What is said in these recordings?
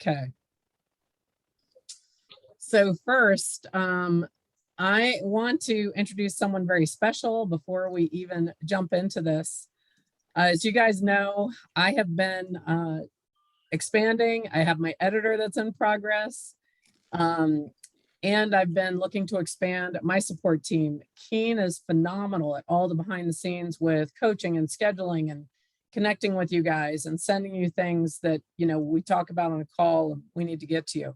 Okay. So first, I want to introduce someone very special before we even jump into this. As you guys know, I have been expanding. I have my editor that's in progress. And I've been looking to expand my support team. Keen is phenomenal at all the behind the scenes with coaching and scheduling and connecting with you guys and sending you things that, you know, we talk about on a call and we need to get to you.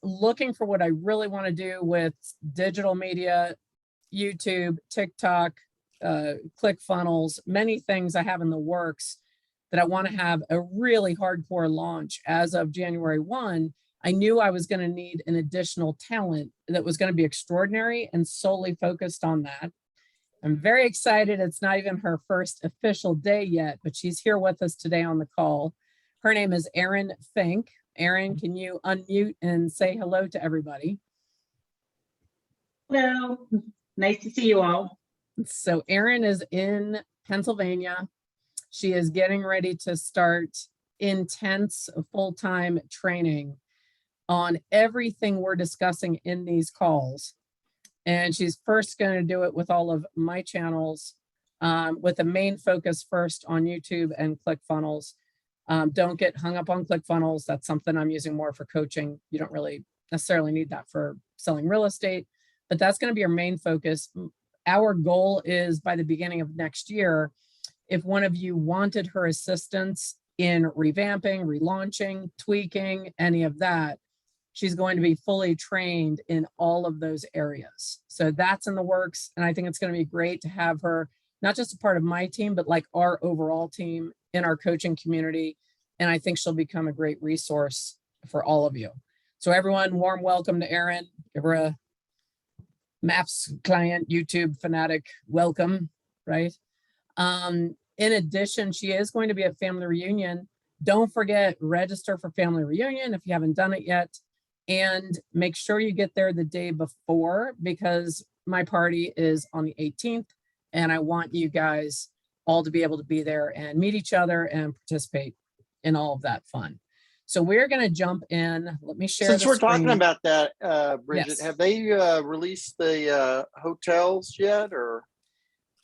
Looking for what I really want to do with digital media, YouTube, TikTok, ClickFunnels, many things I have in the works that I want to have a really hardcore launch as of January 1. I knew I was going to need an additional talent that was going to be extraordinary and solely focused on that. I'm very excited. It's not even her first official day yet, but she's here with us today on the call. Her name is Erin Fink. Erin, can you unmute and say hello to everybody? Hello, nice to see you all. So Erin is in Pennsylvania. She is getting ready to start intense full-time training on everything we're discussing in these calls. And she's first going to do it with all of my channels, with the main focus first on YouTube and ClickFunnels. Don't get hung up on ClickFunnels. That's something I'm using more for coaching. You don't really necessarily need that for selling real estate, but that's going to be our main focus. Our goal is by the beginning of next year, if one of you wanted her assistance in revamping, relaunching, tweaking, any of that, she's going to be fully trained in all of those areas. So that's in the works. And I think it's going to be great to have her, not just a part of my team, but like our overall team in our coaching community. And I think she'll become a great resource for all of you. So everyone, warm welcome to Erin. Give her a Maps client, YouTube fanatic welcome, right? In addition, she is going to be at Family Reunion. Don't forget, register for Family Reunion if you haven't done it yet. And make sure you get there the day before, because my party is on the 18th. And I want you guys all to be able to be there and meet each other and participate in all of that fun. So we're going to jump in. Let me share. Since we're talking about that, Bridget, yes. Have they released the hotels yet, or?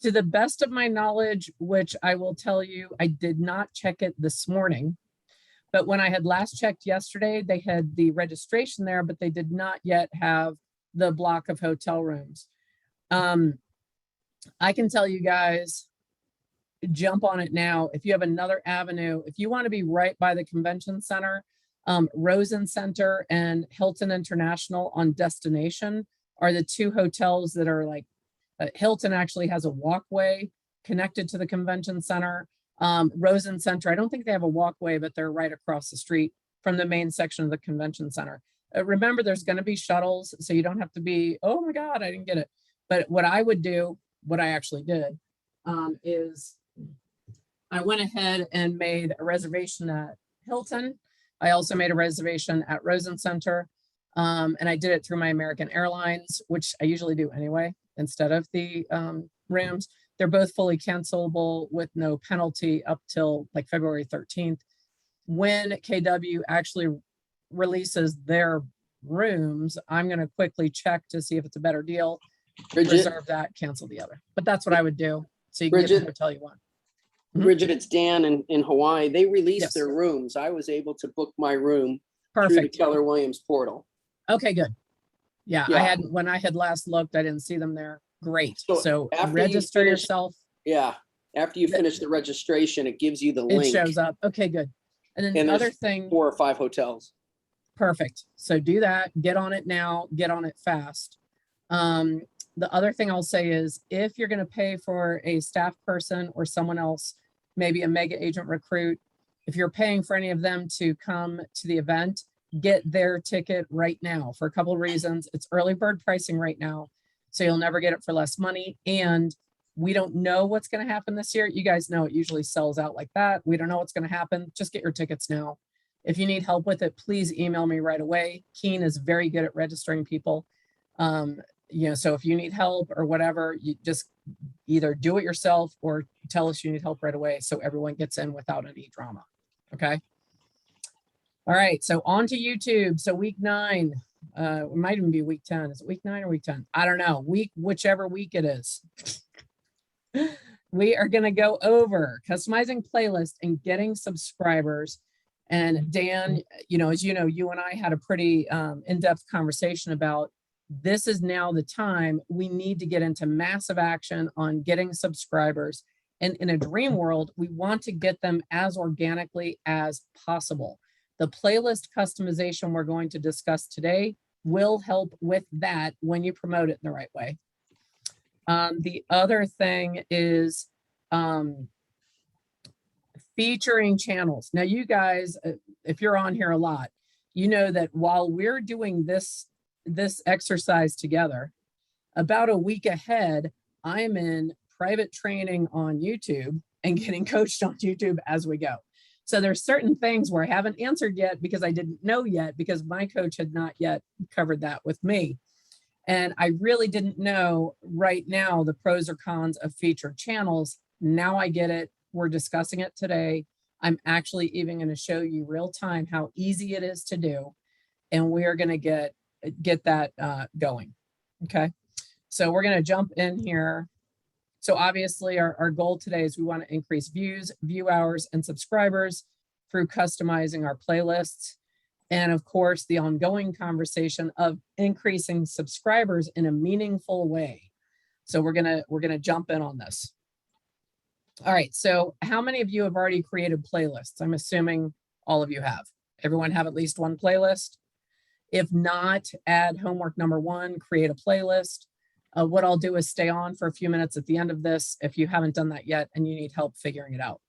To the best of my knowledge, which I will tell you, I did not check it this morning. But when I had last checked yesterday, they had the registration there, but they did not yet have the block of hotel rooms. I can tell you guys, jump on it now. If you have another avenue, if you want to be right by the convention center, Rosen Center and Hilton International on Destination are the two hotels that are like, Hilton actually has a walkway connected to the convention center. Rosen Center, I don't think they have a walkway, but they're right across the street from the main section of the convention center. Remember, there's going to be shuttles, so you don't have to be, oh my God, I didn't get it. But what I would do, what I actually did, is I went ahead and made a reservation at Hilton. I also made a reservation at Rosen Center, and I did it through my American Airlines, which I usually do anyway, instead of the rooms. They're both fully cancelable with no penalty up till like February 13th. When KW actually releases their rooms, I'm going to quickly check to see if it's a better deal. Bridget, reserve that, cancel the other. But that's what I would do. So you can get the hotel you want. Bridget, it's Dan in Hawaii. They released their rooms. I was able to book my room through the Keller Williams portal. Okay, good. Yeah, I had, when I had last looked, I didn't see them there. Great. So register yourself. Yeah. After you finish the registration, it gives you the link. It shows up. Okay, good. And then the other thing, 4 or 5 hotels. Perfect. So do that. Get on it now. Get on it fast. The other thing I'll say is if you're going to pay for a staff person or someone else, maybe a mega agent recruit, if you're paying for any of them to come to the event, get their ticket right now for a couple of reasons. It's early bird pricing right now, so you'll never get it for less money. And we don't know what's going to happen this year. You guys know it usually sells out like that. We don't know what's going to happen. Just get your tickets now. If you need help with it, please email me right away. Keen is very good at registering people. So if you need help or whatever, you just either do it yourself or tell us you need help right away so everyone gets in without any drama. Okay. All right, so on to YouTube. So week 9, it might even be week 10. Is it week 9 or week 10? I don't know. Whichever week it is. We are going to go over customizing playlist and getting subscribers. And Dan, as you know, you and I had a pretty in-depth conversation about this is now the time we need to get into massive action on getting subscribers. And in a dream world, we want to get them as organically as possible. The playlist customization we're going to discuss today will help with that when you promote it in the right way. The other thing is featuring channels. Now, you guys, if you're on here a lot, you know that while we're doing this exercise together, about a week ahead, I'm in private training on YouTube and getting coached on YouTube as we go. So there's certain things where I haven't answered yet because I didn't know yet because my coach had not yet covered that with me. And I really didn't know right now the pros or cons of featured channels. Now I get it. We're discussing it today. I'm actually even going to show you real time how easy it is to do. And we're going to get that going. Okay. So we're going to jump in here. So obviously our goal today is we want to increase views, view hours, and subscribers through customizing our playlists. And of course, the ongoing conversation of increasing subscribers in a meaningful way. So we're gonna jump in on this. All right, so how many of you have already created playlists? I'm assuming all of you have. Everyone have at least one playlist? If not, add homework number 1, create a playlist. What I'll do is stay on for a few minutes at the end of this if you haven't done that yet and you need help figuring it out.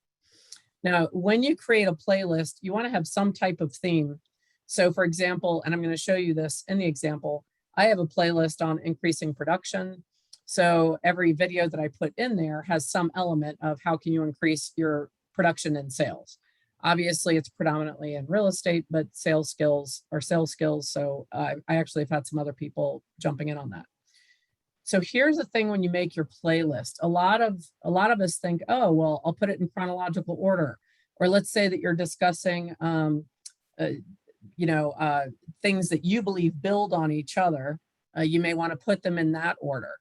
Now, when you create a playlist, you want to have some type of theme. So for example, and I'm going to show you this in the example, I have a playlist on increasing production. So every video that I put in there has some element of how can you increase your production and sales. Obviously, it's predominantly in real estate, but sales skills are sales skills. So I actually have had some other people jumping in on that. So here's the thing when you make your playlist, a lot of us think, oh, well, I'll put it in chronological order. Or let's say that you're discussing, things that you believe build on each other. You may want to put them in that order,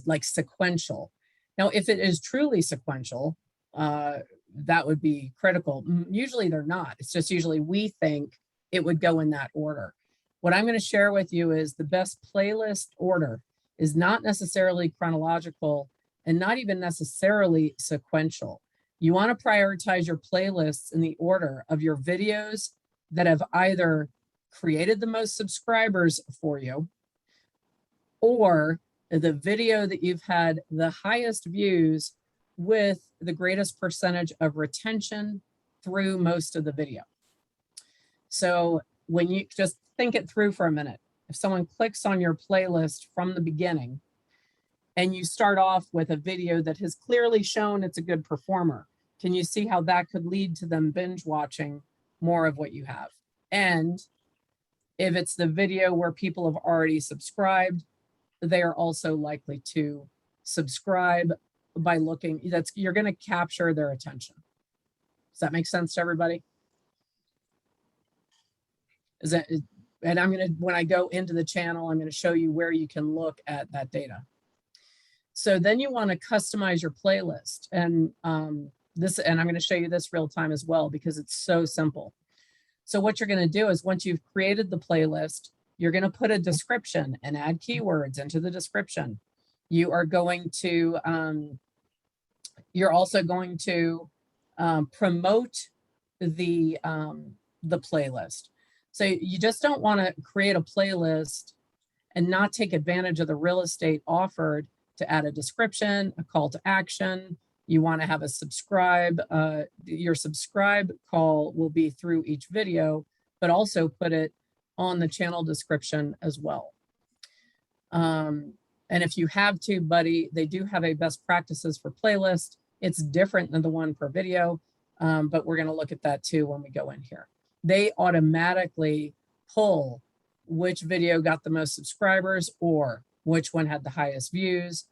like sequential. Now, if it is truly sequential, that would be critical. Usually they're not. It's just usually we think it would go in that order. What I'm going to share with you is the best playlist order is not necessarily chronological and not even necessarily sequential. You want to prioritize your playlists in the order of your videos that have either created the most subscribers for you or the video that you've had the highest views with the greatest percentage of retention through most of the video. So when you just think it through for a minute, if someone clicks on your playlist from the beginning and you start off with a video that has clearly shown it's a good performer, can you see how that could lead to them binge watching more of what you have? And if it's the video where people have already subscribed, they are also likely to subscribe by looking, you're going to capture their attention. Does that make sense to everybody? And I'm going to, when I go into the channel, I'm going to show you where you can look at that data. So then you want to customize your playlist. And I'm going to show you this real time as well, because it's so simple. So what you're going to do is once you've created the playlist, you're going to put a description and add keywords into the description. You are going to, you're also going to promote the playlist. So you just don't want to create a playlist and not take advantage of the real estate offered to add a description, a call to action. You want to have a subscribe. Your subscribe call will be through each video, but also put it on the channel description as well. And if you have TubeBuddy, they do have a best practices for playlist. It's different than the one per video, but we're going to look at that too when we go in here. They automatically pull which video got the most subscribers or which one had the highest views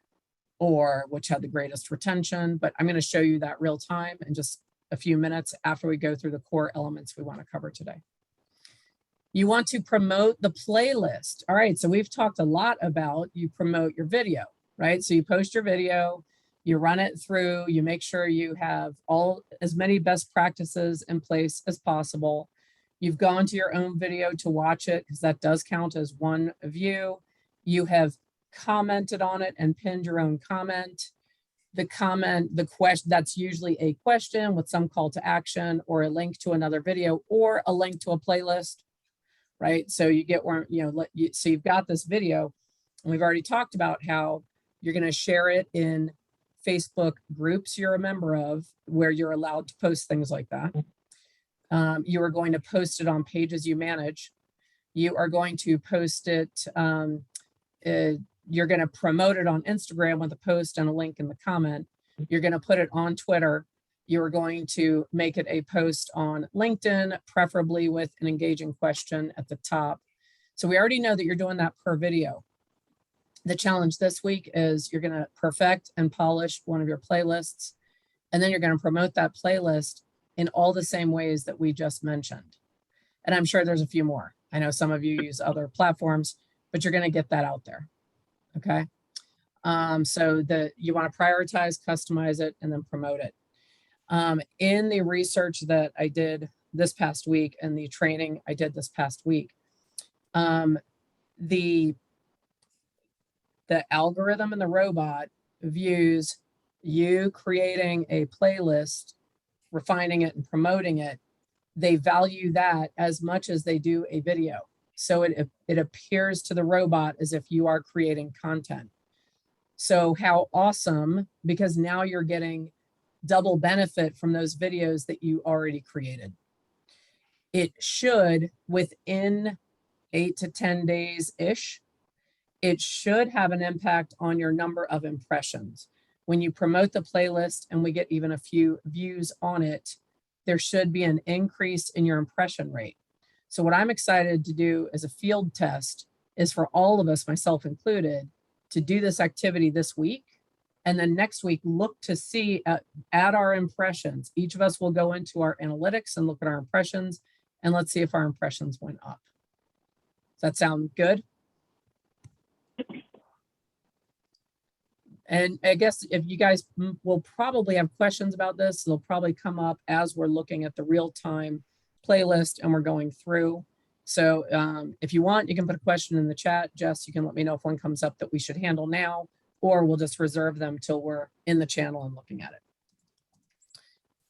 or which had the greatest retention. But I'm going to show you that real time in just a few minutes after we go through the core elements we want to cover today. You want to promote the playlist. All right, so we've talked a lot about you promote your video, right? So you post your video, you run it through, you make sure you have as many best practices in place as possible. You've gone to your own video to watch it because that does count as one view. You have commented on it and pinned your own comment. The comment, the question, that's usually a question with some call to action or a link to another video or a link to a playlist, right? So you get where, so you've got this video and we've already talked about how you're going to share it in Facebook groups you're a member of where you're allowed to post things like that. You are going to post it on pages you manage. You are going to post it, you're going to promote it on Instagram with a post and a link in the comment. You're going to put it on Twitter. You're going to make it a post on LinkedIn, preferably with an engaging question at the top. So we already know that you're doing that per video. The challenge this week is you're going to perfect and polish one of your playlists, and then you're going to promote that playlist in all the same ways that we just mentioned. And I'm sure there's a few more. I know some of you use other platforms, but you're going to get that out there. Okay. So you want to prioritize, customize it, and then promote it. In the research that I did this past week and the training I did this past week, the algorithm and the robot views you creating a playlist, refining it and promoting it. They value that as much as they do a video. So it appears to the robot as if you are creating content. So how awesome, because now you're getting double benefit from those videos that you already created. It should, within 8 to 10 days-ish, it should have an impact on your number of impressions. When you promote the playlist and we get even a few views on it, there should be an increase in your impression rate. So what I'm excited to do as a field test is for all of us, myself included, to do this activity this week. And then next week, look to see at our impressions. Each of us will go into our analytics and look at our impressions, and let's see if our impressions went up. Does that sound good? And I guess if you guys will probably have questions about this, they'll probably come up as we're looking at the real-time playlist and we're going through. So if you want, you can put a question in the chat. Jess, you can let me know if one comes up that we should handle now, or we'll just reserve them till we're in the channel and looking at it.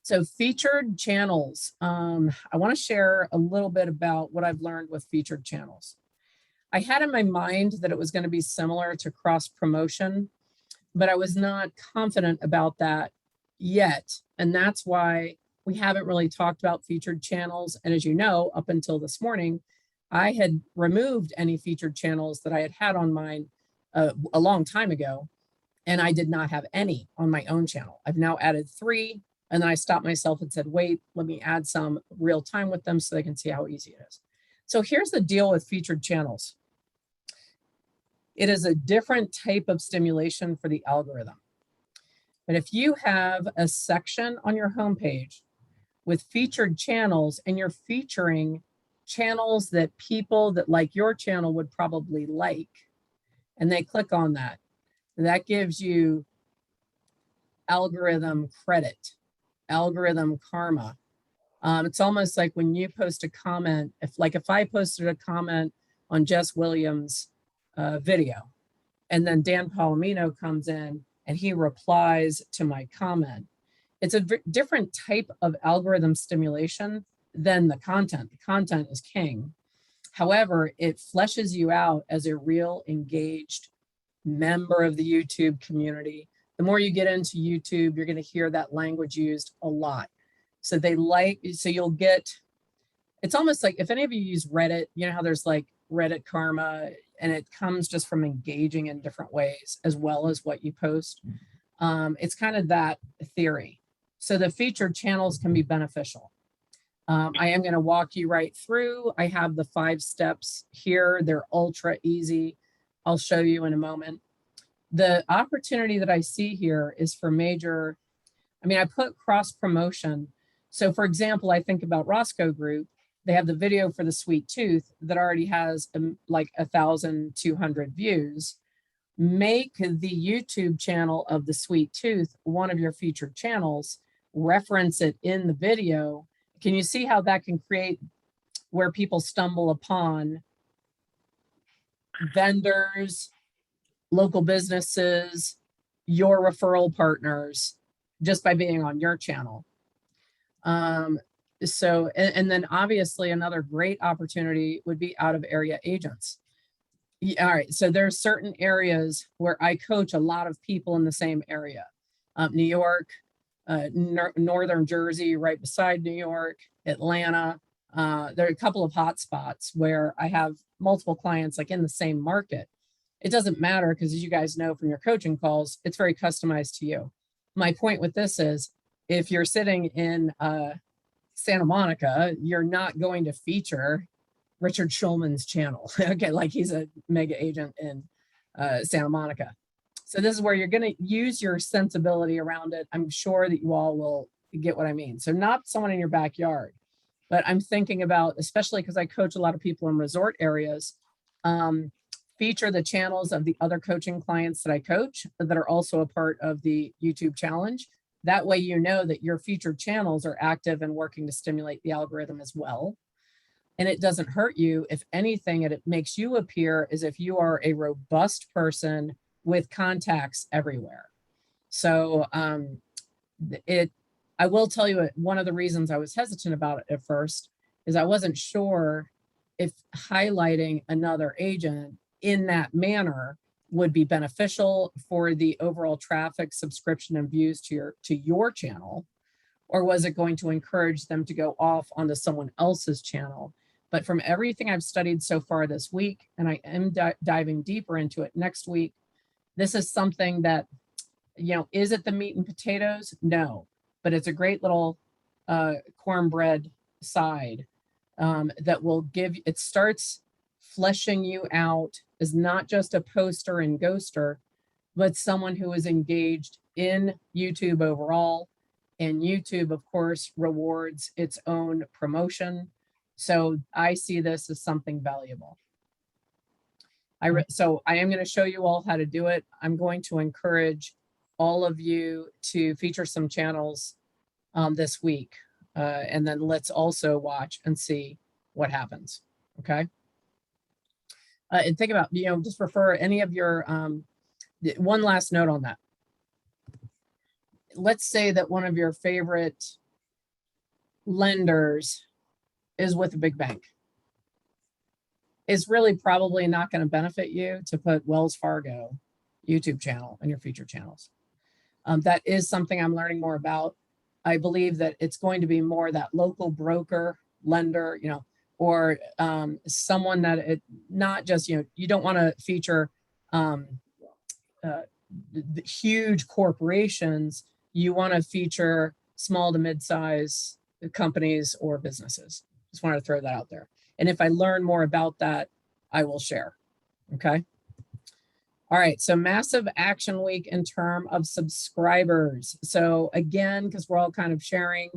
So featured channels. I want to share a little bit about what I've learned with featured channels. I had in my mind that it was going to be similar to cross promotion, but I was not confident about that yet. And that's why we haven't really talked about featured channels. And as you know, up until this morning, I had removed any featured channels that I had on mine a long time ago, and I did not have any on my own channel. I've now added 3, and then I stopped myself and said, wait, let me add some real time with them so they can see how easy it is. So here's the deal with featured channels. It is a different type of stimulation for the algorithm. But if you have a section on your homepage with featured channels and you're featuring channels that people that like your channel would probably like, and they click on that, that gives you algorithm credit, algorithm karma. It's almost like when you post a comment, if I posted a comment on Jess Williams' video, and then Dan Palomino comes in and he replies to my comment, it's a different type of algorithm stimulation than the content. The content is king. However, it fleshes you out as a real engaged member of the YouTube community. The more you get into YouTube, you're going to hear that language used a lot. So you'll get, it's almost like if any of you use Reddit, you know how there's like Reddit karma, and it comes just from engaging in different ways as well as what you post. It's kind of that theory. So the featured channels can be beneficial. I am going to walk you right through. I have the 5 steps here. They're ultra easy. I'll show you in a moment. The opportunity that I see here is for major, I put cross promotion. So for example, I think about Roscoe Group. they have the video for the sweet tooth that already has like 1,200 views. Make the YouTube channel of the sweet tooth one of your featured channels, reference it in the video. Can you see how that can create where people stumble upon vendors, local businesses, your referral partners, just by being on your channel? And then obviously another great opportunity would be out of area agents. All right, so there's certain areas where I coach a lot of people in the same area. New York, Northern Jersey, right beside New York, Atlanta. There are a couple of hot spots where I have multiple clients like in the same market. It doesn't matter because, as you guys know from your coaching calls, it's very customized to you. My point with this is if you're sitting in Santa Monica, you're not going to feature Richard Schulman's channel. Okay, like he's a mega agent in Santa Monica. So this is where you're going to use your sensibility around it. I'm sure that you all will get what I mean. So not someone in your backyard, but I'm thinking about, especially because I coach a lot of people in resort areas, feature the channels of the other coaching clients that I coach that are also a part of the YouTube challenge. That way, you know that your featured channels are active and working to stimulate the algorithm as well. And it doesn't hurt you. If anything, it makes you appear as if you are a robust person with contacts everywhere. So I will tell you, one of the reasons I was hesitant about it at first is I wasn't sure if highlighting another agent in that manner would be beneficial for the overall traffic, subscription, and views to your channel, or was it going to encourage them to go off onto someone else's channel? But from everything I've studied so far this week, and I am diving deeper into it next week, this is something that, is it the meat and potatoes? No, but it's a great little cornbread side that will it starts fleshing you out as not just a poster and ghoster, but someone who is engaged in YouTube overall. And YouTube, of course, rewards its own promotion. So I see this as something valuable. So I am going to show you all how to do it. I'm going to encourage all of you to feature some channels this week. And then let's also watch and see what happens. Okay. And think about, just refer any of your, one last note on that. Let's say that one of your favorite lenders is with a big bank. It's really probably not going to benefit you to put Wells Fargo YouTube channel in your featured channels. That is something I'm learning more about. I believe that it's going to be more that local broker, lender, or someone that not just, you don't want to feature the huge corporations. You want to feature small to mid-size companies or businesses. Just wanted to throw that out there. And if I learn more about that, I will share. Okay. All right. So massive action week in terms of subscribers. So again, because we're all kind of sharing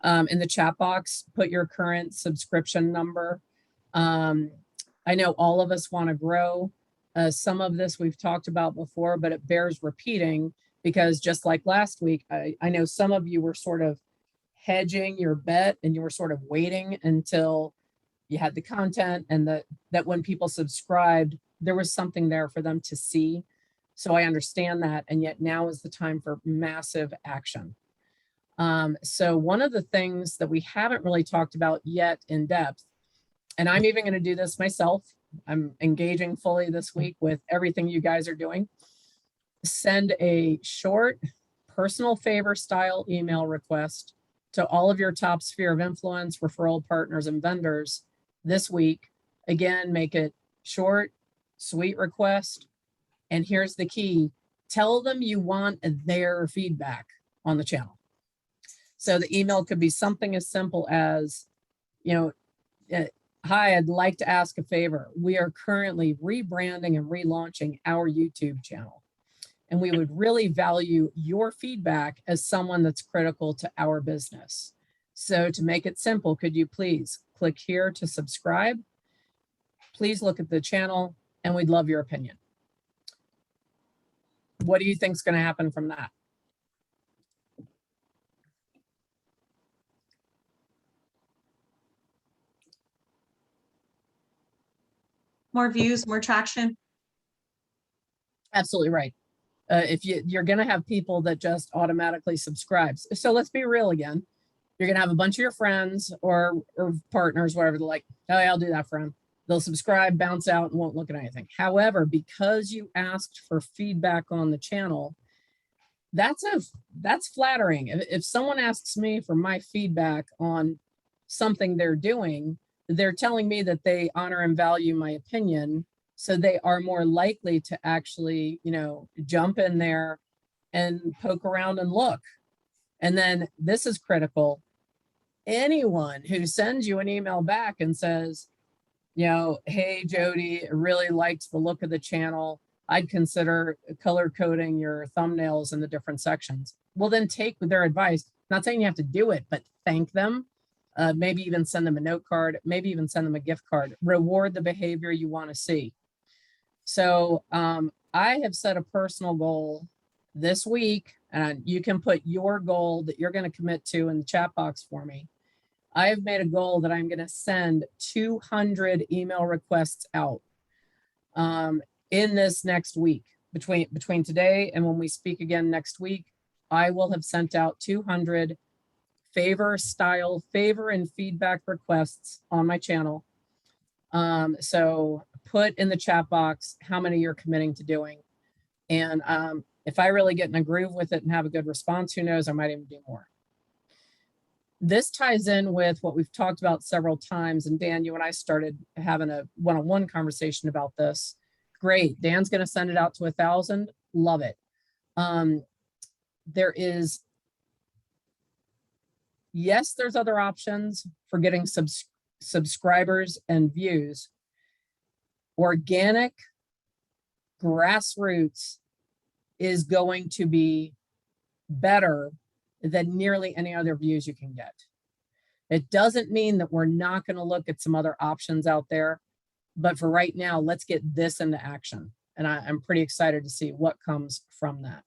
in the chat box, put your current subscription number. I know all of us want to grow. Some of this we've talked about before, but it bears repeating because just like last week, I know some of you were sort of hedging your bet and you were sort of waiting until you had the content and that when people subscribed, there was something there for them to see. So I understand that. And yet now is the time for massive action. So one of the things that we haven't really talked about yet in depth, and I'm even going to do this myself, I'm engaging fully this week with everything you guys are doing. Send a short personal favor style email request to all of your top sphere of influence, referral partners, and vendors this week. Again, make it short, sweet request. And here's the key. Tell them you want their feedback on the channel. So the email could be something as simple as, hi, I'd like to ask a favor. We are currently rebranding and relaunching our YouTube channel. And we would really value your feedback as someone that's critical to our business. So to make it simple, could you please click here to subscribe. Please look at the channel and we'd love your opinion. What do you think is going to happen from that? More views, more traction. Absolutely right. If you're going to have people that just automatically subscribe. So let's be real again. You're going to have a bunch of your friends or partners, whatever, they're like, oh, yeah, I'll do that for them. They'll subscribe, bounce out, and won't look at anything. However, because you asked for feedback on the channel, that's flattering. If someone asks me for my feedback on something they're doing, they're telling me that they honor and value my opinion. So they are more likely to actually, jump in there and poke around and look. And then this is critical. Anyone who sends you an email back and says, hey, Jody, really liked the look of the channel. I'd consider color coding your thumbnails in the different sections. Well, then take their advice. Not saying you have to do it, but thank them. Maybe even send them a note card, maybe even send them a gift card. Reward the behavior you want to see. So I have set a personal goal this week, and you can put your goal that you're going to commit to in the chat box for me. I have made a goal that I'm going to send 200 email requests out in this next week. Between today and when we speak again next week, I will have sent out 200 favor and feedback requests on my channel. So put in the chat box how many you're committing to doing. And if I really get in a groove with it and have a good response, who knows, I might even do more. This ties in with what we've talked about several times. And Dan, you and I started having a one-on-one conversation about this. Great. Dan's going to send it out to 1,000. Love it. There's other options for getting subscribers and views. Organic grassroots is going to be better than nearly any other views you can get. It doesn't mean that we're not going to look at some other options out there, but for right now, let's get this into action. And I'm pretty excited to see what comes from that.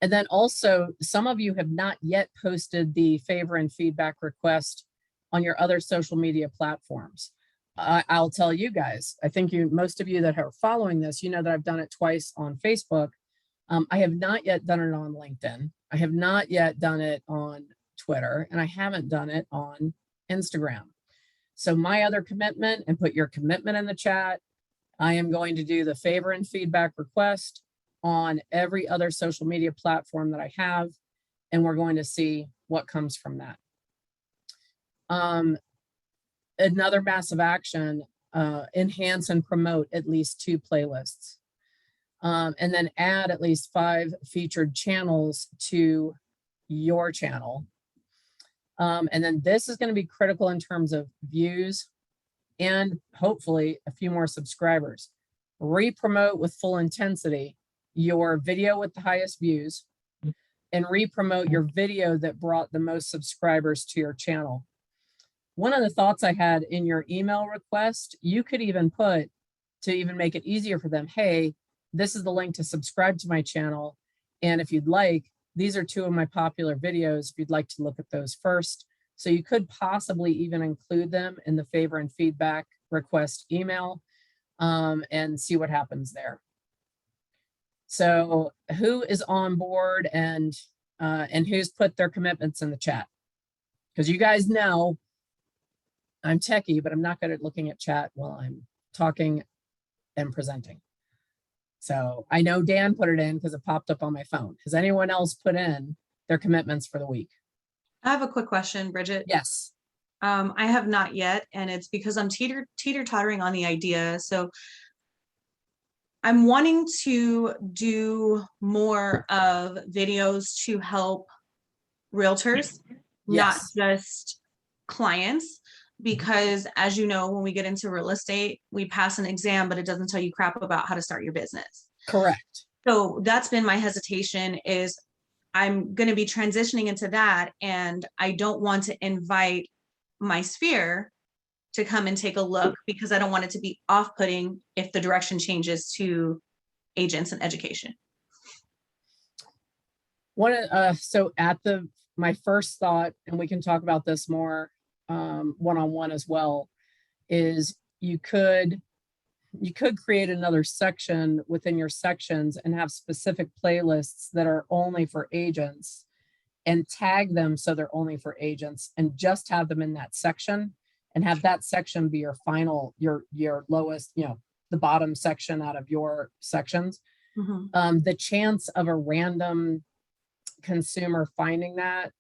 And then also, some of you have not yet posted the favor and feedback request on your other social media platforms. I'll tell you guys, I think most of you that are following this, that I've done it twice on Facebook. I have not yet done it on LinkedIn. I have not yet done it on Twitter, and I haven't done it on Instagram. So my other commitment, and put your commitment in the chat, I am going to do the favor and feedback request on every other social media platform that I have, and we're going to see what comes from that. Another massive action, enhance and promote at least 2 playlists. And then add at least 5 featured channels to your channel. And then this is going to be critical in terms of views and hopefully a few more subscribers. Re-promote with full intensity your video with the highest views and re-promote your video that brought the most subscribers to your channel. One of the thoughts I had in your email request, you could even put, to even make it easier for them, hey, this is the link to subscribe to my channel. And if you'd like, these are 2 of my popular videos if you'd like to look at those first. So you could possibly even include them in the favor and feedback request email and see what happens there. So who is on board and who's put their commitments in the chat? Because you guys know I'm techie, but I'm not good at looking at chat while I'm talking and presenting. So I know Dan put it in because it popped up on my phone. Has anyone else put in their commitments for the week? I have a quick question, Bridget. Yes. I have not yet, and it's because I'm teeter-tottering on the idea. So I'm wanting to do more of videos to help realtors, not just clients, because as you know, when we get into real estate, we pass an exam, but it doesn't tell you crap about how to start your business. Correct. So that's been my hesitation, is I'm going to be transitioning into that, and I don't want to invite my sphere to come and take a look, because I don't want it to be off-putting if the direction changes to agents and education. So my first thought, and we can talk about this more one-on-one as well, is you could create another section within your sections and have specific playlists that are only for agents and tag them so they're only for agents, and just have them in that section, and have that section be your final, your lowest, the bottom section out of your sections. The chance of a random consumer finding that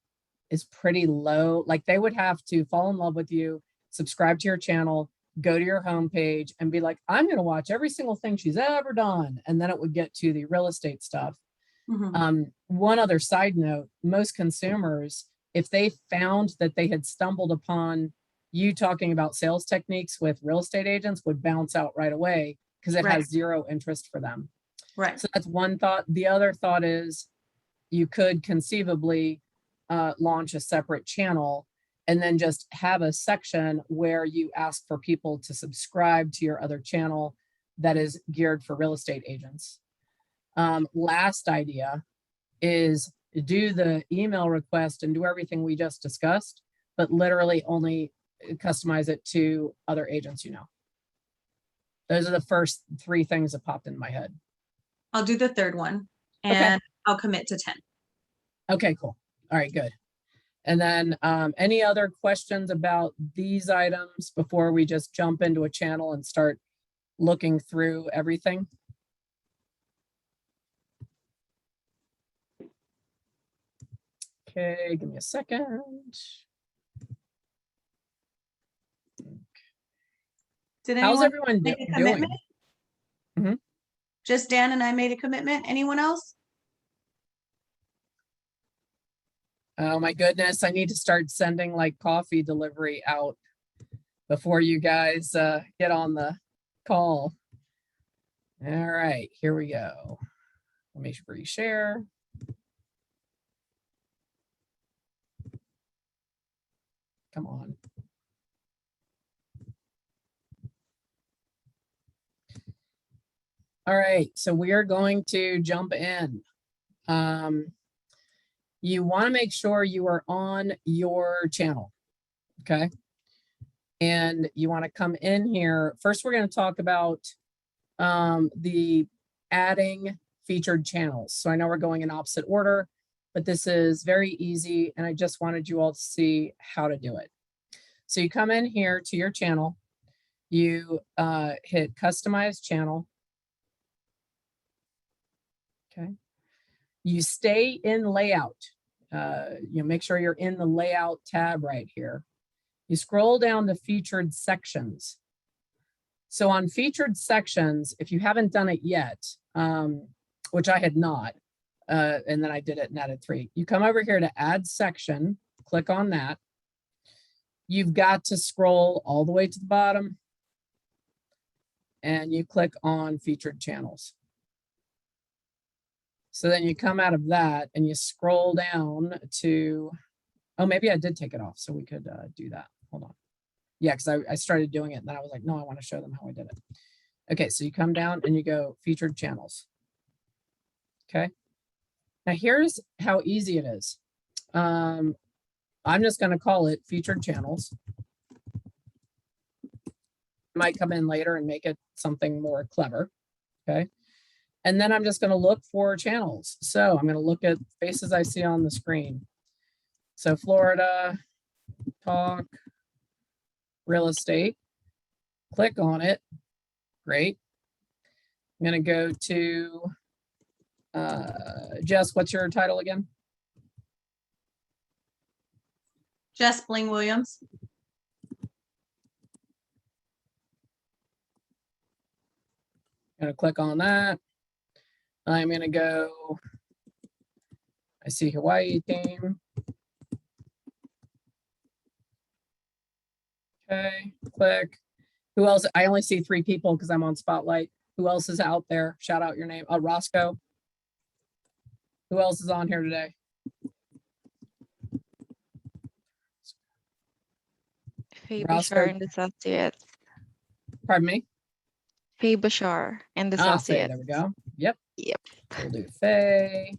is pretty low. Like, they would have to fall in love with you, subscribe to your channel, go to your homepage, and be like, I'm going to watch every single thing she's ever done. And then it would get to the real estate stuff. One other side note, most consumers, if they found that they had stumbled upon you talking about sales techniques with real estate agents, would bounce out right away, because it has zero interest for them. Right. So that's one thought. The other thought is you could conceivably launch a separate channel and then just have a section where you ask for people to subscribe to your other channel that is geared for real estate agents. Last idea is do the email request and do everything we just discussed, but literally only customize it to other agents. Those are the first three things that popped in my head. I'll do the third one, and I'll commit to 10. Okay, cool. All right, good. And then any other questions about these items before we just jump into a channel and start looking through everything? Okay, give me a second. Did How's anyone everyone make a doing? commitment? Mhm. Just Dan and I made a commitment. Anyone else? Oh my goodness, I need to start sending like coffee delivery out before you guys get on the call. All right, here we go. Let me reshare. Come on. All right, so we are going to jump in. You want to make sure you are on your channel, okay? And you want to come in here. First, we're going to talk about the adding featured channels. So I know we're going in opposite order, but this is very easy, and I just wanted you all to see how to do it. So you come in here to your channel, you hit customize channel. Okay. You stay in layout. Make sure you're in the layout tab right here. You scroll down to featured sections. So on featured sections, if you haven't done it yet, which I had not, and then I did it and added 3, you come over here to add section, click on that. You've got to scroll all the way to the bottom and you click on featured channels. So then you come out of that and you scroll down to, oh, maybe I did take it off. So we could do that. Hold on. Yeah, because I started doing it and then I was like, no, I want to show them how I did it. Okay, so you come down and you go featured channels. Okay. Now here's how easy it is. I'm just going to call it featured channels. Might come in later and make it something more clever. Okay. And then I'm just going to look for channels. So I'm going to look at faces I see on the screen. So Florida, talk, real estate, click on it. Great. I'm going to go to, Jess, what's your title again? Jess Bling Williams. I'm going to click on that. I'm going to go, I see Hawaii theme. Okay, click. Who else? I only see 3 people because I'm on Spotlight. Who else is out there? Shout out your name. Roscoe. Who else is on here today? Faye Roscoe, Bashar and Associates. pardon me. Faye Bashar and Ah, Faye, Associates. there we go. Yep. Yep. We'll do Faye.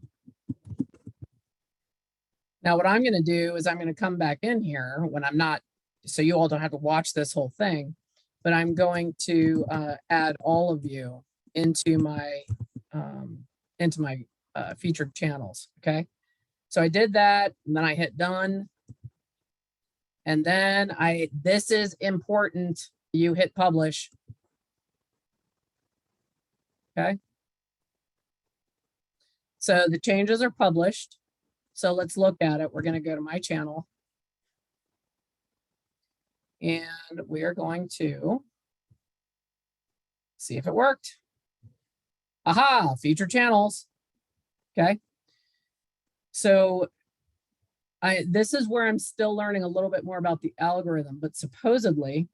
Now what I'm going to do is I'm going to come back in here when I'm not, so you all don't have to watch this whole thing, but I'm going to add all of you into my featured channels. Okay. So I did that and then I hit done. And then this is important. You hit publish. Okay. So the changes are published. So let's look at it. We're going to go to my channel. And we are going to see if it worked. Aha, featured channels. Okay. So this is where I'm still learning a little bit more about the algorithm, but supposedly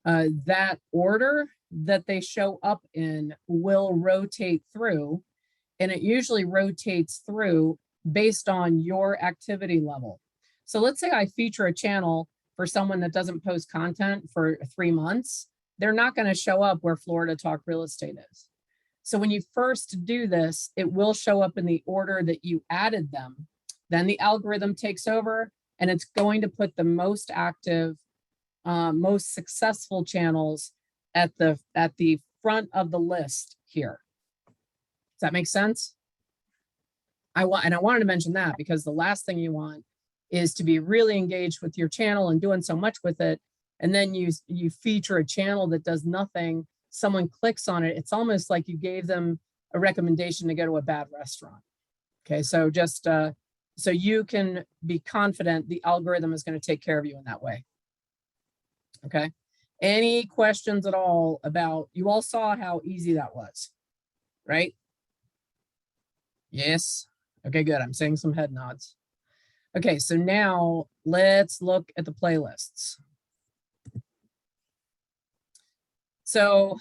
that order that they show up in will rotate through, and it usually rotates through based on your activity level. So let's say I feature a channel for someone that doesn't post content for 3 months. They're not going to show up where Florida Talk Real Estate is. So when you first do this, it will show up in the order that you added them. Then the algorithm takes over and it's going to put the most active, most successful channels at the front of the list here. Does that make sense? I wanted to mention that because the last thing you want is to be really engaged with your channel and doing so much with it. And then you feature a channel that does nothing. Someone clicks on it. It's almost like you gave them a recommendation to go to a bad restaurant. Okay. So just, so you can be confident the algorithm is going to take care of you in that way. Okay. Any questions at all about, you all saw how easy that was, right? Yes. Okay, good. I'm seeing some head nods. Okay, so now let's look at the playlists. So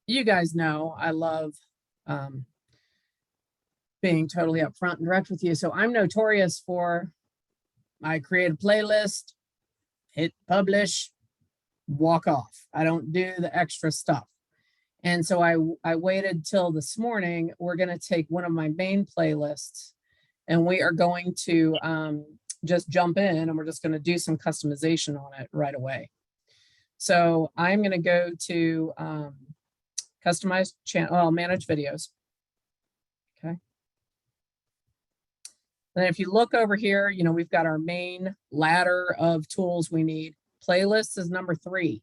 you guys know I love being totally upfront and direct with you. So I'm notorious for, I create a playlist, hit publish, walk off. I don't do the extra stuff. And so I waited till this morning. We're going to take one of my main playlists and we are going to just jump in and we're just going to do some customization on it right away. So I'm going to go to customize channel, well, manage videos. Okay. Then if you look over here, you know, we've got our main ladder of tools we need. Playlists is number 3.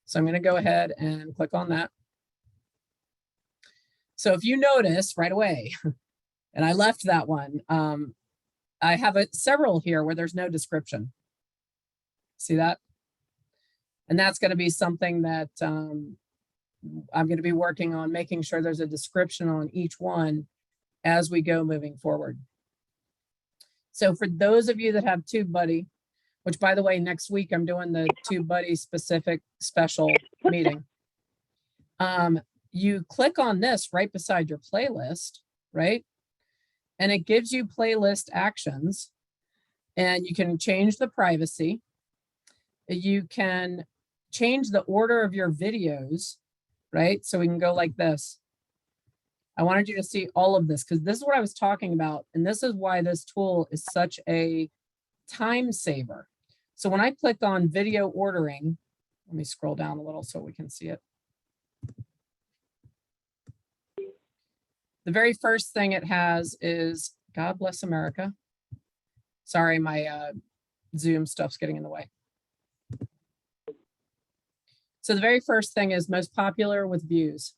So I'm going to go ahead and click on that. So if you notice right away, and I left that one, I have several here where there's no description. See that? And that's going to be something that I'm going to be working on, making sure there's a description on each one as we go moving forward. So for those of you that have TubeBuddy, which by the way, next week I'm doing the TubeBuddy specific special meeting. You click on this right beside your playlist, right? And it gives you playlist actions and you can change the privacy. You can change the order of your videos, right? So we can go like this. I wanted you to see all of this because this is what I was talking about. And this is why this tool is such a time saver. So when I click on video ordering, let me scroll down a little so we can see it. The very first thing it has is, God bless America. Sorry, my Zoom stuff's getting in the way. So the very first thing is most popular with views.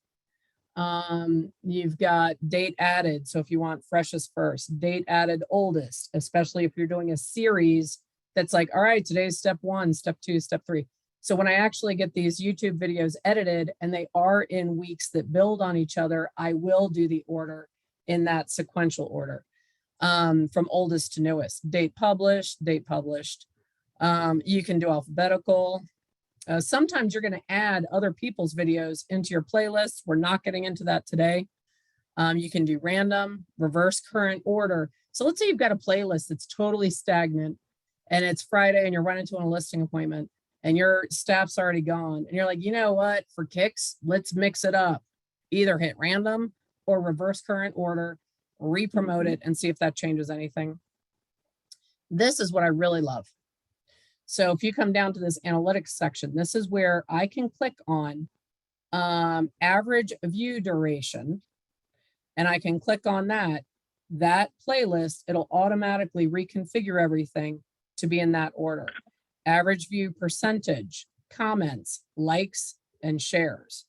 You've got date added. So if you want freshest first, date added oldest, especially if you're doing a series that's like, all right, today's step 1, step 2, step 3. So when I actually get these YouTube videos edited and they are in weeks that build on each other, I will do the order in that sequential order from oldest to newest. Date published, date published. You can do alphabetical. Sometimes you're going to add other people's videos into your playlists. We're not getting into that today. You can do random, reverse current order. So let's say you've got a playlist that's totally stagnant and it's Friday and you're running to a listing appointment and your staff's already gone and you're like, you know what, for kicks, let's mix it up. Either hit random or reverse current order, re-promote it and see if that changes anything. This is what I really love. So if you come down to this analytics section, this is where I can click on average view duration, and I can click on that playlist. It'll automatically reconfigure everything to be in that order. Average view percentage, comments, likes, and shares.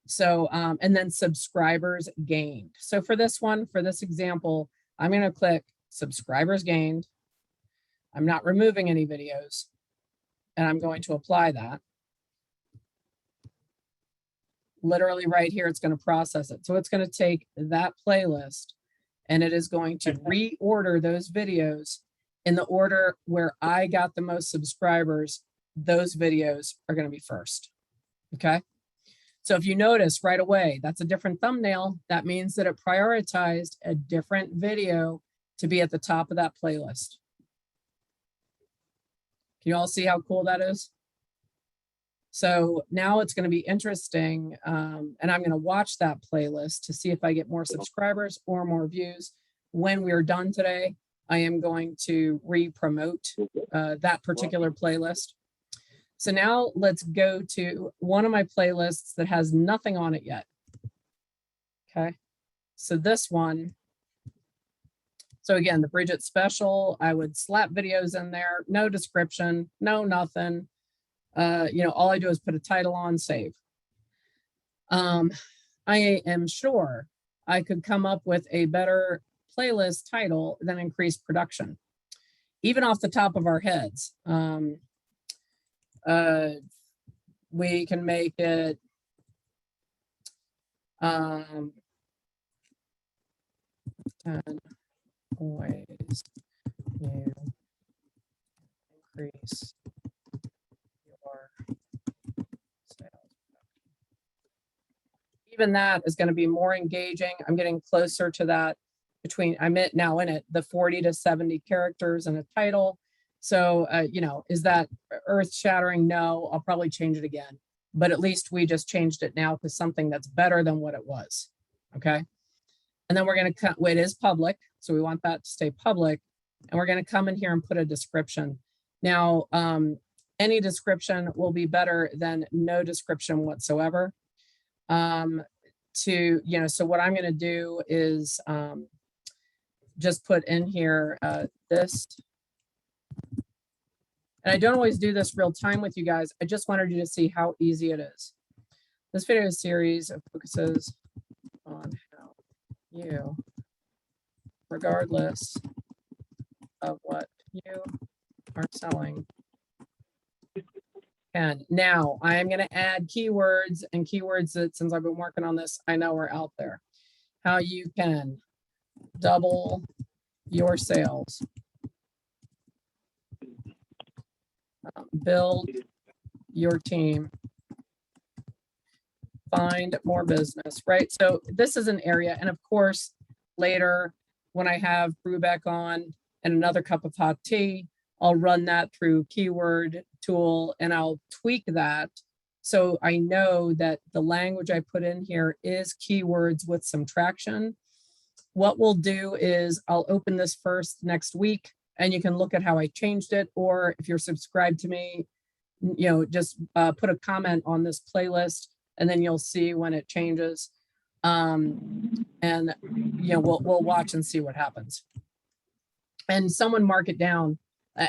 So, and then subscribers gained. So for this one, for this example, I'm going to click subscribers gained. I'm not removing any videos, and I'm going to apply that. Literally right here, it's going to process it. So it's going to take that playlist and it is going to reorder those videos in the order where I got the most subscribers. Those videos are going to be first. Okay. So if you notice right away, that's a different thumbnail. That means that it prioritized a different video to be at the top of that playlist. Can you all see how cool that is? So now it's going to be interesting, and I'm going to watch that playlist to see if I get more subscribers or more views. When we're done today, I am going to re-promote that particular playlist. So now let's go to one of my playlists that has nothing on it yet. Okay, so this one. So again, the Bridget special, I would slap videos in there, no description, no nothing. You know, all I do is put a title on, save. I am sure I could come up with a better playlist title than increased production, even off the top of our heads. We can make it 10 ways you increase your sales. Even that is going to be more engaging. I'm getting closer to that between, I'm now in it, the 40 to 70 characters in a title. So, you know, is that earth shattering? No, I'll probably change it again, but at least we just changed it now to something that's better than what it was. Okay. And then we're going to cut, it is public. So we want that to stay public. And we're going to come in here and put a description. Now, any description will be better than no description whatsoever. You know, so what I'm going to do is just put in here this. And I don't always do this real time with you guys. I just wanted you to see how easy it is. This video series focuses on how you, regardless of what you are selling, can. Now I am going to add keywords and keywords that, since I've been working on this, I know are out there. How you can double your sales, build your team, find more business, right? So this is an area. And of course, later when I have brew back on and another cup of hot tea, I'll run that through keyword tool and I'll tweak that. So I know that the language I put in here is keywords with some traction. What we'll do is I'll open this first next week and you can look at how I changed it. Or if you're subscribed to me, you know, just put a comment on this playlist and then you'll see when it changes. And, you know, we'll watch and see what happens. And someone mark it down.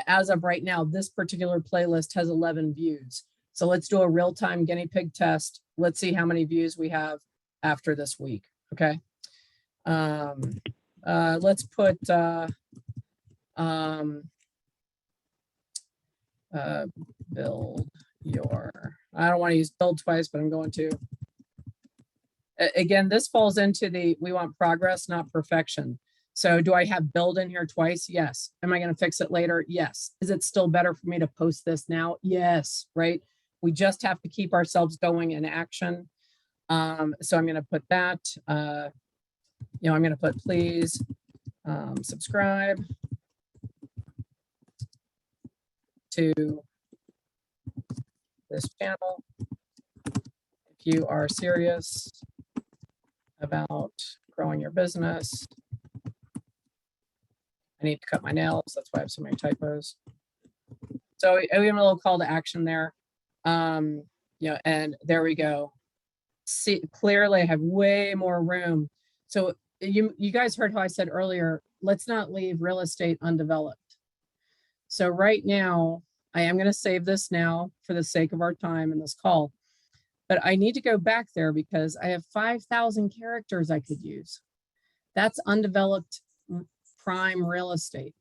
As of right now, this particular playlist has 11 views. So let's do a real-time guinea pig test. Let's see how many views we have after this week. Okay. Let's put build your, I don't want to use build twice, but I'm going to. Again, this falls into the, we want progress, not perfection. So do I have build in here twice? Yes. Am I going to fix it later? Yes. Is it still better for me to post this now? Yes. Right. We just have to keep ourselves going in action. So I'm going to put that, you know, I'm going to put please subscribe to this channel. If you are serious about growing your business, I need to cut my nails. That's why I have so many typos. So we have a little call to action there. Yeah, and there we go. See, clearly I have way more room. So you guys heard how I said earlier, let's not leave real estate undeveloped. So right now, I am going to save this now for the sake of our time in this call, but I need to go back there because I have 5,000 characters I could use. That's undeveloped prime real estate.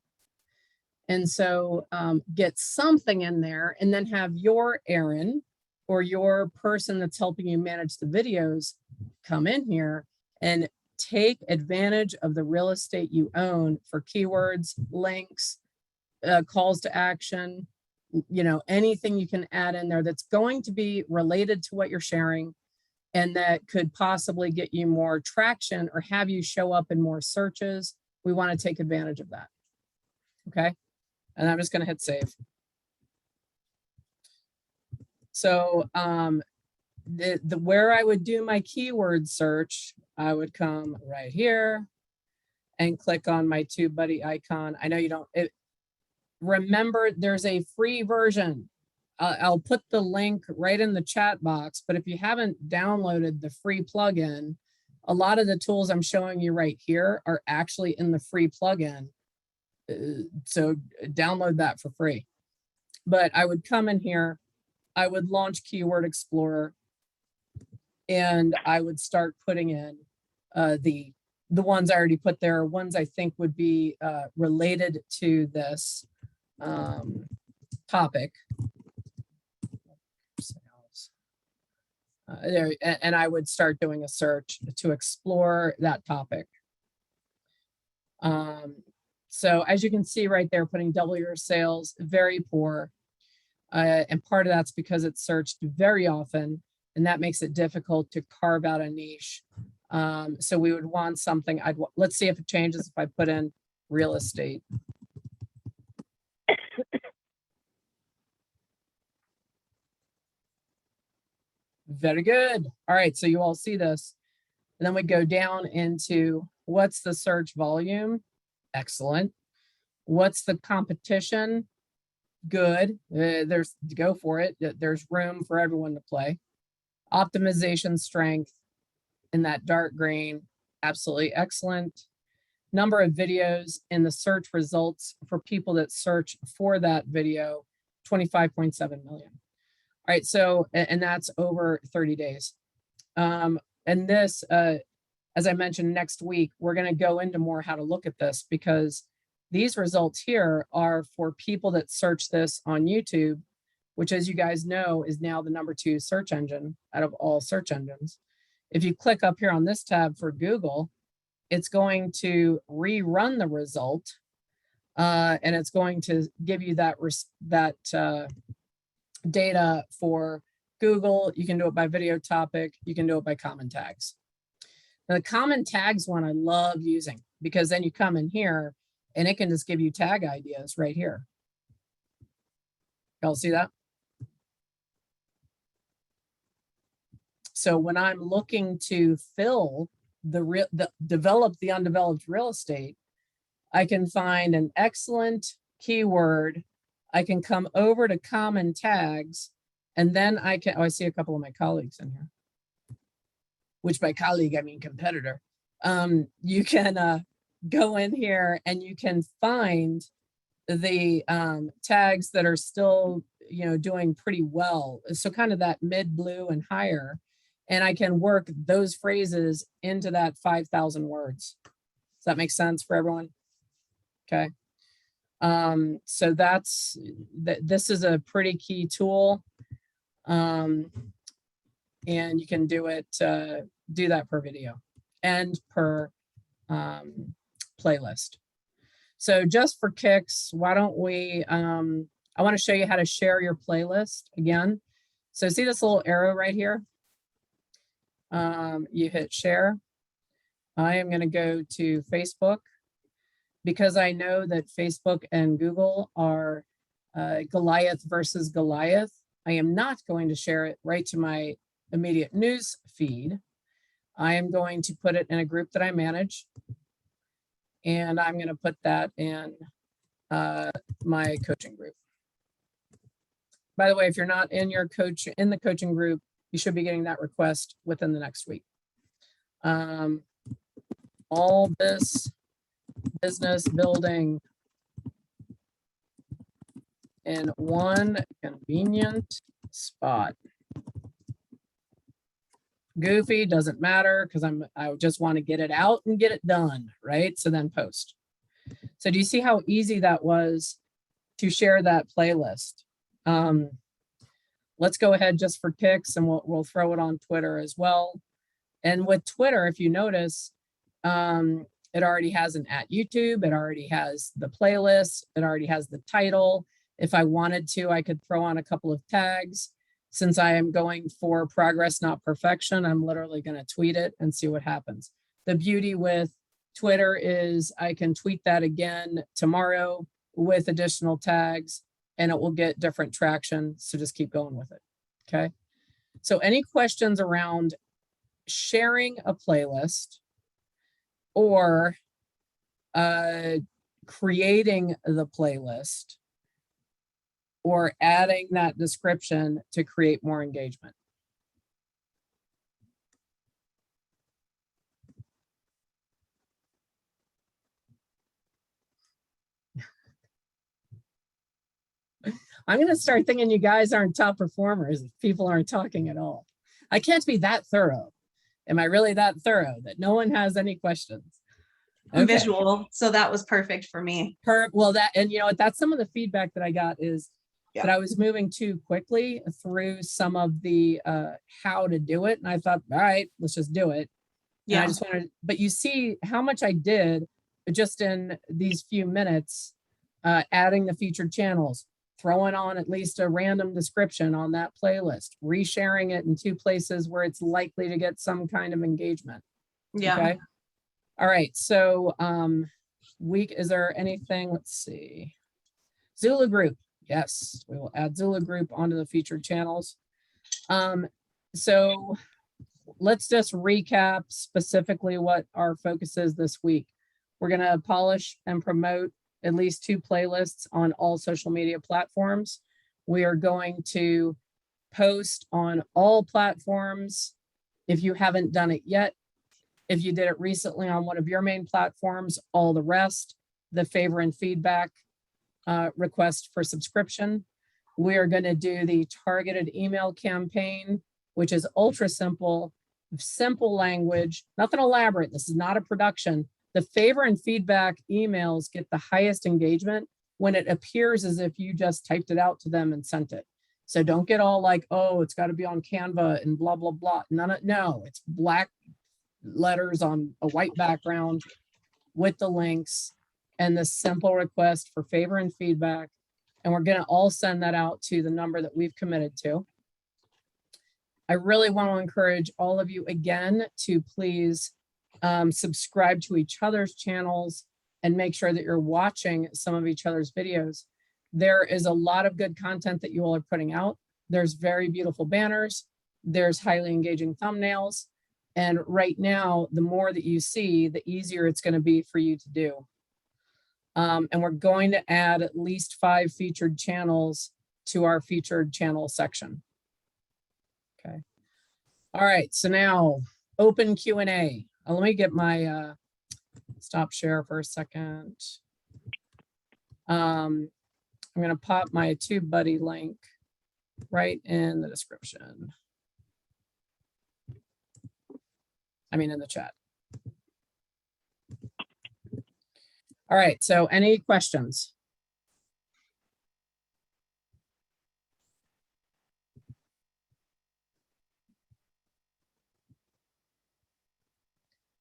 And so get something in there and then have your Aaron or your person that's helping you manage the videos come in here and take advantage of the real estate you own for keywords, links, calls to action, you know, anything you can add in there that's going to be related to what you're sharing and that could possibly get you more traction or have you show up in more searches. We want to take advantage of that. Okay. And I'm just going to hit save. So where I would do my keyword search, I would come right here and click on my TubeBuddy icon. I know you don't, remember there's a free version. I'll put the link right in the chat box, but if you haven't downloaded the free plugin, a lot of the tools I'm showing you right here are actually in the free plugin. So download that for free. But I would come in here, I would launch Keyword Explorer, and I would start putting in the ones I already put there, ones I think would be related to this topic. And I would start doing a search to explore that topic. So as you can see right there, putting double your sales, very poor. And part of that's because it's searched very often, and that makes it difficult to carve out a niche. So we would want something, let's see if it changes if I put in real estate. Very good. All right, so you all see this. And then we go down into what's the search volume? Excellent. What's the competition? Good. There's go for it. There's room for everyone to play. Optimization strength in that dark green. Absolutely excellent. Number of videos in the search results for people that search for that video, 25.7 million. All right, so, and that's over 30 days. And this, as I mentioned, next week, we're going to go into more how to look at this because these results here are for people that search this on YouTube, which, as you guys know, is now the #2 search engine out of all search engines. If you click up here on this tab for Google, it's going to rerun the result, and it's going to give you that data for Google. You can do it by video topic. You can do it by common tags. Now, the common tags one I love using because then you come in here and it can just give you tag ideas right here. Y'all see that? So when I'm looking to fill develop the undeveloped real estate, I can find an excellent keyword. I can come over to common tags, and then I can, oh, I see a couple of my colleagues in here, which by colleague, I mean competitor. You can go in here and you can find the tags that are still, you know, doing pretty well. So kind of that mid blue and higher. And I can work those phrases into that 5,000 words. Does that make sense for everyone? Okay. So this is a pretty key tool. And you can do it, do that per video and per playlist. So just for kicks, why don't we, I want to show you how to share your playlist again. So see this little arrow right here? You hit share. I am going to go to Facebook because I know that Facebook and Google are Goliath versus Goliath. I am not going to share it right to my immediate news feed. I am going to put it in a group that I manage. And I'm going to put that in my coaching group. By the way, if you're not in the coaching group, you should be getting that request within the next week. All this business building in one convenient spot. Goofy, doesn't matter because I just want to get it out and get it done, right? So then post. So do you see how easy that was to share that playlist? Let's go ahead just for kicks and we'll throw it on Twitter as well. And with Twitter, if you notice, it already has an @YouTube, it already has the playlist, it already has the title. If I wanted to, I could throw on a couple of tags. Since I am going for progress, not perfection, I'm literally going to tweet it and see what happens. The beauty with Twitter is I can tweet that again tomorrow with additional tags and it will get different traction. So just keep going with it. Okay. So any questions around sharing a playlist or creating the playlist or adding that description to create more engagement? I'm going to start thinking you guys aren't top performers if people aren't talking at all. I can't be that thorough. Am I really that thorough that no one has any questions? I'm visual, so that was perfect for me. Well, and you know what, that's some of the feedback that I got is that I was moving too quickly through some of the how to do it. And I thought, all right, let's just do it. Yeah. And I just wanted, but you see how much I did just in these few minutes, adding the featured channels, throwing on at least a random description on that playlist, resharing it in 2 places where it's likely to get some kind of engagement. Yeah. Okay. All right. So is there anything? Let's see. Zula group. Yes, we will add Zula group onto the featured channels. So let's just recap specifically what our focus is this week. We're going to polish and promote at least 2 playlists on all social media platforms. We are going to post on all platforms. If you haven't done it yet, if you did it recently on one of your main platforms, all the rest, the favor and feedback request for subscription. We are going to do the targeted email campaign, which is ultra simple language, nothing elaborate. This is not a production. The favor and feedback emails get the highest engagement when it appears as if you just typed it out to them and sent it. So don't get all like, oh, it's got to be on Canva and blah, blah, blah. No, it's black letters on a white background with the links and the simple request for favor and feedback. And we're going to all send that out to the number that we've committed to. I really want to encourage all of you again to please subscribe to each other's channels and make sure that you're watching some of each other's videos. There is a lot of good content that you all are putting out. There's very beautiful banners. There's highly engaging thumbnails. And right now, the more that you see, the easier it's going to be for you to do. And we're going to add at least 5 featured channels to our featured channel section. Okay. All right. So now open Q&A. Let me get my stop share for a second. I'm going to pop my TubeBuddy link right in the description. I mean, in the chat. All right, so any questions?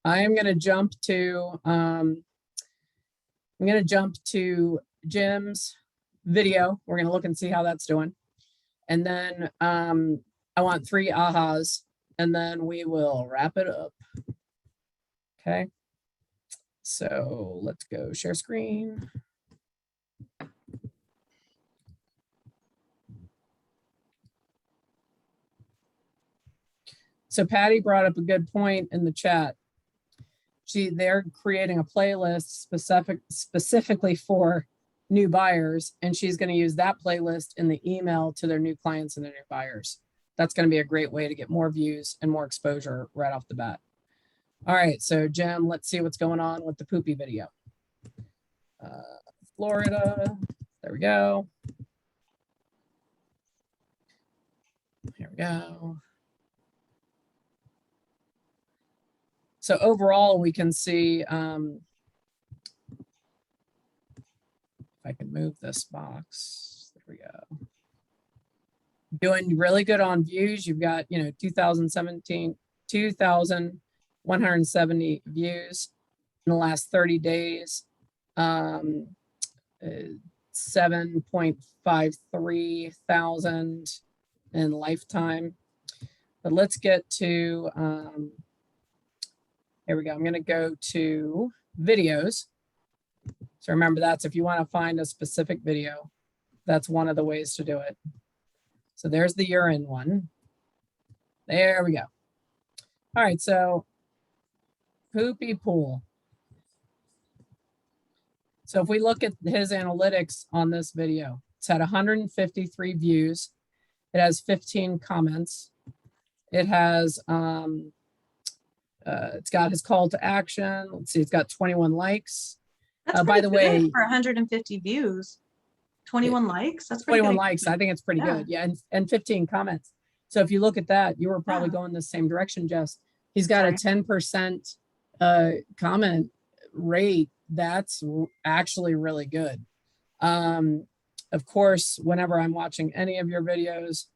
I am going to jump to Jim's video. We're going to look and see how that's doing. And then I want 3 ahas, and then we will wrap it up. Okay. So let's go share screen. So Patty brought up a good point in the chat. They're creating a playlist specifically for new buyers, and she's going to use that playlist in the email to their new clients and their new buyers. That's going to be a great way to get more views and more exposure right off the bat. All right, so Jim, let's see what's going on with the poopy video. Florida, there we go. Here we go. So overall, we can see, if I can move this box, there we go. Doing really good on views. You've got, 2,170 views in the last 30 days. 7.53 thousand in lifetime. But let's get to, here we go. I'm going to go to videos. So remember, that's if you want to find a specific video, that's one of the ways to do it. So there's the urine one. There we go. All right, so poopy pool. So if we look at his analytics on this video, it's had 153 views. It has 15 comments. It has, it's got his call to action. Let's see, it's got 21 likes. That's By the pretty good way, for 150 views, 21 likes. That's pretty 21 good. likes. I think it's pretty Yeah. good. Yeah, and 15 comments. So if you look at that, you were probably going the same direction, Jess. He's got a 10% comment rate. That's actually really good. Of course, whenever I'm watching any of your videos,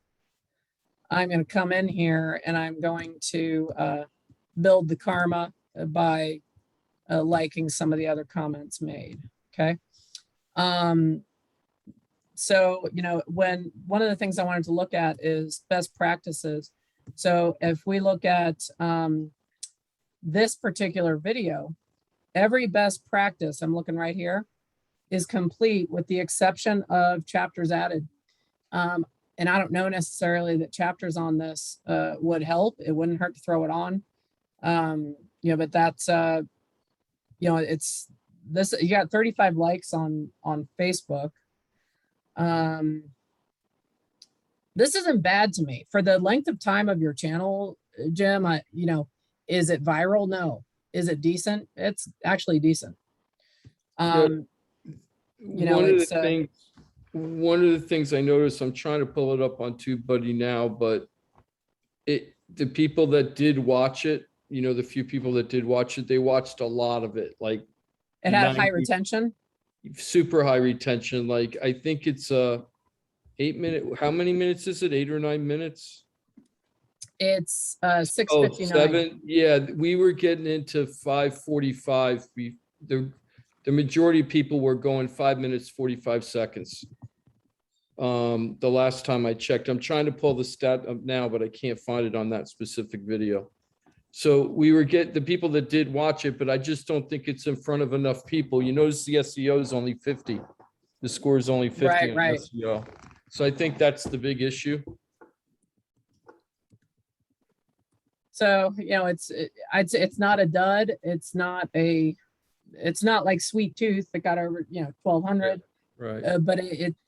I'm going to come in here and I'm going to build the karma by liking some of the other comments made. Okay. So, when one of the things I wanted to look at is best practices. So if we look at this particular video, every best practice, I'm looking right here, is complete with the exception of chapters added. And I don't know necessarily that chapters on this would help. It wouldn't hurt to throw it on. But that's, it's this, you got 35 likes on Facebook. This isn't bad to me for the length of time of your channel, Jim. Is it viral? No. Is it decent? It's actually decent. One of the things I noticed, I'm trying to pull it up on TubeBuddy now, but the people that did watch it, the few people that did watch it, they watched a lot of it. Like it had high retention, super high retention. Like I think it's 8 minute. How many minutes is it? 8 or 9 minutes? It's 6:59. Oh, 7. Yeah, we were getting into 5:45. The majority of people were going 5 minutes, 45 seconds. The last time I checked, I'm trying to pull the stat up now, but I can't find it on that specific video. So we were the people that did watch it, but I just don't think it's in front of enough people. You notice the SEO is only 50. The score is only 50 on SEO. So I think that's the big issue. So, it's not a dud. It's not like Sweet Tooth that got over, 1,200. Right. But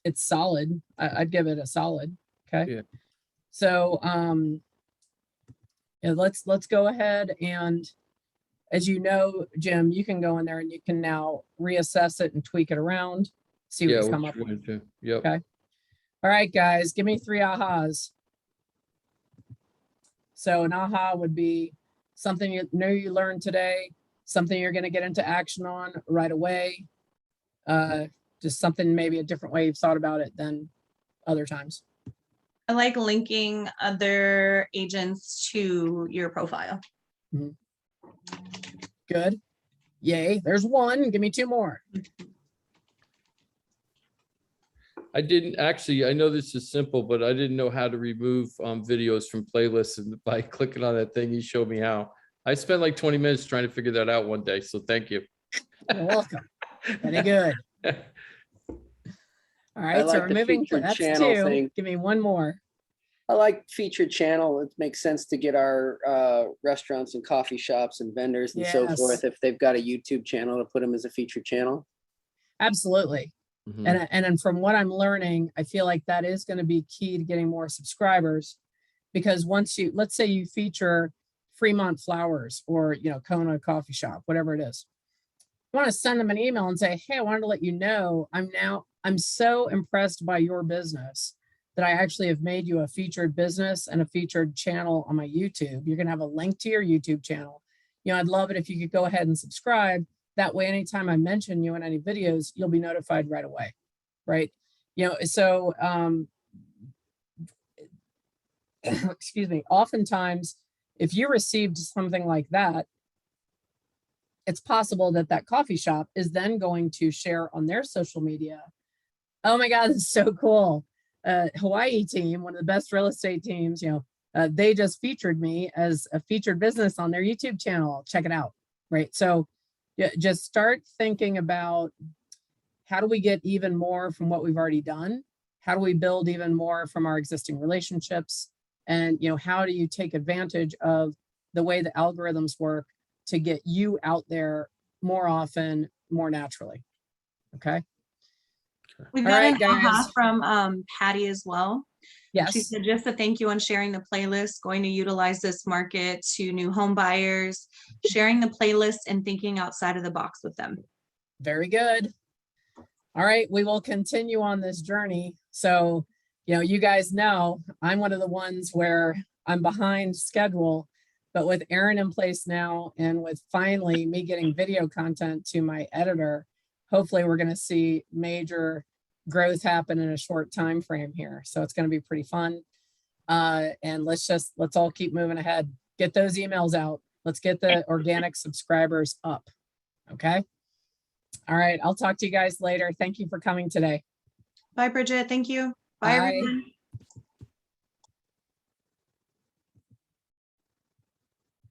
it's solid. I'd give it a solid. Okay. Yeah. So, let's go ahead and, as you know, Jim, you can go in there and you can now reassess it and tweak it around, see what you come up with. Yep. Okay. All right, guys, give me 3 ahas. So an aha would be something you learned today, something you're going to get into action on right away. Just something, maybe a different way you've thought about it than other times. I like linking other agents to your profile. Good. Yay. There's one. Give me 2 more. I didn't actually, I know this is simple, but I didn't know how to remove videos from playlists, and by clicking on that thing, he showed me how. I spent like 20 minutes trying to figure that out one day. So thank you. You're welcome. Very good. All right. So like we're the moving. featured That's channel 2. thing. Give me 1 more. I like featured channel. It makes sense to get our restaurants and coffee shops and vendors and so Yes. forth. If they've got a YouTube channel, to put them as a featured channel. Absolutely. Mhm. And then from what I'm learning, I feel like that is going to be key to getting more subscribers, because once you, let's say you feature Fremont Flowers or, you know, Kona Coffee Shop, whatever it is, you want to send them an email and say, hey, I wanted to let you know I'm so impressed by your business that I actually have made you a featured business and a featured channel on my YouTube. You're going to have a link to your YouTube channel. You know, I'd love it if you could go ahead and subscribe. That way, anytime I mention you in any videos, you'll be notified right away. Right. You know, so, excuse me, oftentimes, if you received something like that, it's possible that that coffee shop is then going to share on their social media. Oh my God, this is so cool. Hawaii team, one of the best real estate teams, you know, they just featured me as a featured business on their YouTube channel. Check it out. Right. So yeah, just start thinking about how do we get even more from what we've already done? How do we build even more from our existing relationships? And, you know, how do you take advantage of the way the algorithms work to get you out there more often, more naturally? Okay. We've All got right, an guys. aha from Patty as well. She Yes. said, just a thank you on sharing the playlist, going to utilize this market to new home buyers, sharing the playlist and thinking outside of the box with them. Very good. All right, we will continue on this journey. So, you know, you guys know I'm one of the ones where I'm behind schedule, but with Erin in place now and with finally me getting video content to my editor, hopefully we're going to see major growth happen in a short time frame here. So it's going to be pretty fun. And let's all keep moving ahead. Get those emails out. Let's get the organic subscribers up. Okay. All right. I'll talk to you guys later. Thank you for coming today. Bye, Bridget. Thank you. Bye, Bye. everyone.